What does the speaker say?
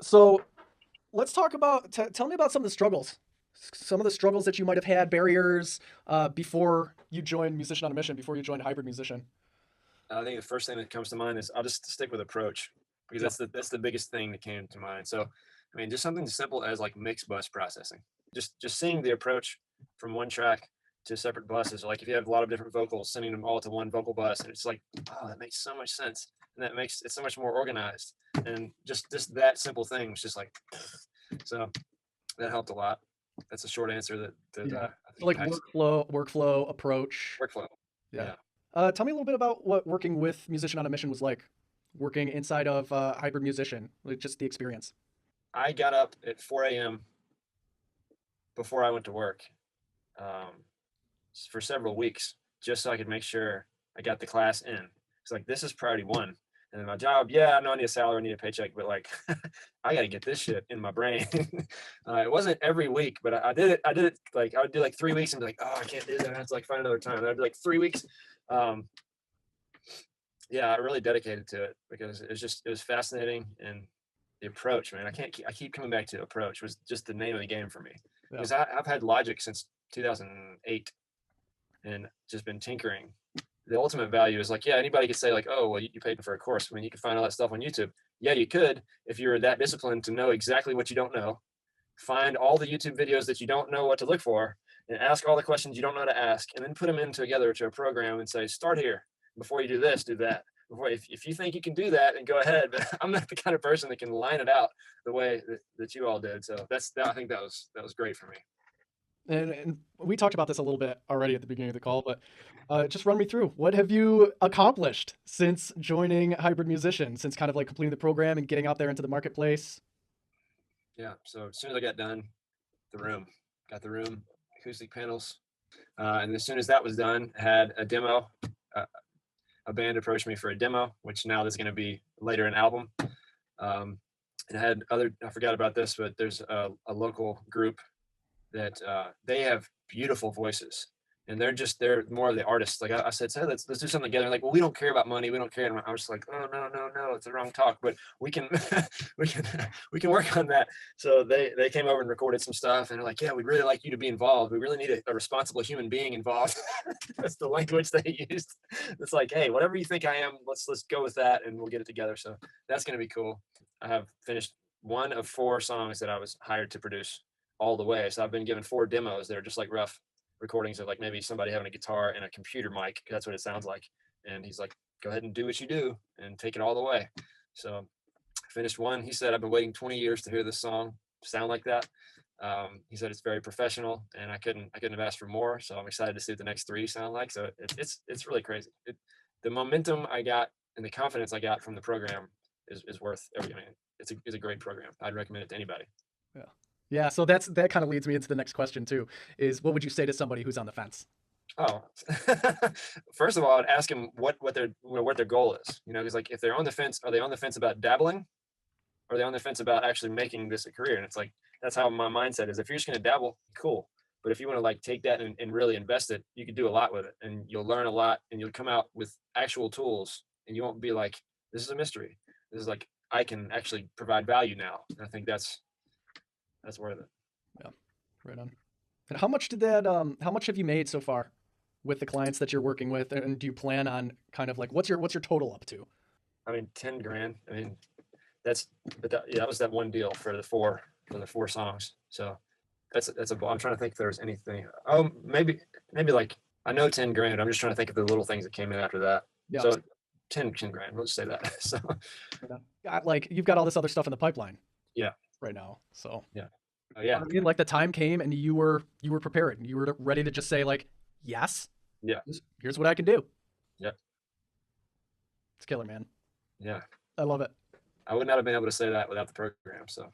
So let's talk about, tell me about some of the struggles, some of the struggles that you might have had, barriers, before you joined Musician on a Mission, before you joined Hybrid Musician. I think the first thing that comes to mind is I'll just stick with approach because Yeah. that's the biggest thing that came to mind. So, I mean, just something as simple as like mix bus processing. Just seeing the approach from one track to separate buses. Like if you have a lot of different vocals, sending them all to one vocal bus, and it's like, oh, that makes so much sense, and that makes it so much more organized. And just that simple thing was just like, so that helped a lot. That's a short answer that Yeah. I So think like packs workflow approach. workflow. Yeah. Yeah. Tell me a little bit about what working with Musician on a Mission was like, working inside of Hybrid Musician, like just the experience. I got up at 4 a.m. before I went to work um, for several weeks just so I could make sure I got the class in. It's like this is priority one. And then my job, yeah, I know I need a salary, I need a paycheck, but like I got to get this shit in my brain. It wasn't every week, but I did it. I did it like I would do like 3 weeks and be like, oh, I can't do that. I have to like find another time. And I'd be like 3 weeks. Um, yeah, I really dedicated to it because it was fascinating and the approach, man. I keep coming back to approach was just the name of the game for me Yeah. because I've had Logic since 2008 and just been tinkering. The ultimate value is like, yeah, anybody could say like, oh, well, you paid for a course. I mean, you can find all that stuff on YouTube. Yeah, you could if you're that disciplined to know exactly what you don't know, find all the YouTube videos that you don't know what to look for, and ask all the questions you don't know how to ask, and then put them in together to a program and say, start here. Before you do this, do that. Before, if you think you can do that, and go ahead. But I'm not the kind of person that can line it out the way that you all did. So I think that was great for me. And we talked about this a little bit already at the beginning of the call, but just run me through. What have you accomplished since joining Hybrid Musician, since kind of like completing the program and getting out there into the marketplace? Yeah. So as soon as I got done, the room, got the room, acoustic panels, and as soon as that was done, had a demo. Uh, a band approached me for a demo, which now is going to be later an album. Um, and I had other. I forgot about this, but there's a local group that they have beautiful voices, and they're more of the artists. Like I said, hey, let's do something together. Like, well, we don't care about money, we don't care. And I was just like, oh no, it's the wrong talk. But we can we can we can work on that. So they came over and recorded some stuff, and they're like, yeah, we'd really like you to be involved. We really need a responsible human being involved. That's the language they used. It's like, hey, whatever you think I am, let's go with that, and we'll get it together. So that's gonna be cool. I have finished one of four songs that I was hired to produce all the way. So I've been given four demos that are just like rough recordings of like maybe somebody having a guitar and a computer mic. That's what it sounds like. And he's like, go ahead and do what you do and take it all the way. So I finished one. He said, I've been waiting 20 years to hear this song sound like that. He said it's very professional, and I couldn't have asked for more. So I'm excited to see what the next three sound like. So it's really crazy. The momentum I got and the confidence I got from the program is worth every. I mean, it's a great program. I'd recommend it to anybody. Yeah. Yeah. So that kind of leads me into the next question too, is what would you say to somebody who's on the fence? Oh, first of all, I'd ask them what their goal is. You know, because like if they're on the fence, are they on the fence about dabbling, or are they on the fence about actually making this a career? And it's like that's how my mindset is. If you're just going to dabble, cool. But if you want to like take that and really invest it, you can do a lot with it, and you'll learn a lot, and you'll come out with actual tools, and you won't be like, this is a mystery. This is like I can actually provide value now. And I think that's worth it. Yeah. Right on. And how much have you made so far with the clients that you're working with? And do you plan on kind of like, what's your total up to? I mean, 10 grand. I mean, that's yeah, that was that one deal for the four songs. So I'm trying to think if there was anything. Oh, maybe like I know 10 grand. I'm just trying to think of the little things that came in after that. Yeah. So 10 grand. Let's say that. So Right on. Like you've got all this other stuff in the pipeline yeah, right now. So yeah, oh you know yeah, what I mean? Like the time came and you were prepared. You were ready to just say like, yes, yeah, here's what I can do. yeah, It's killer, man. yeah. I love it. I would not have been able to say that without the program. So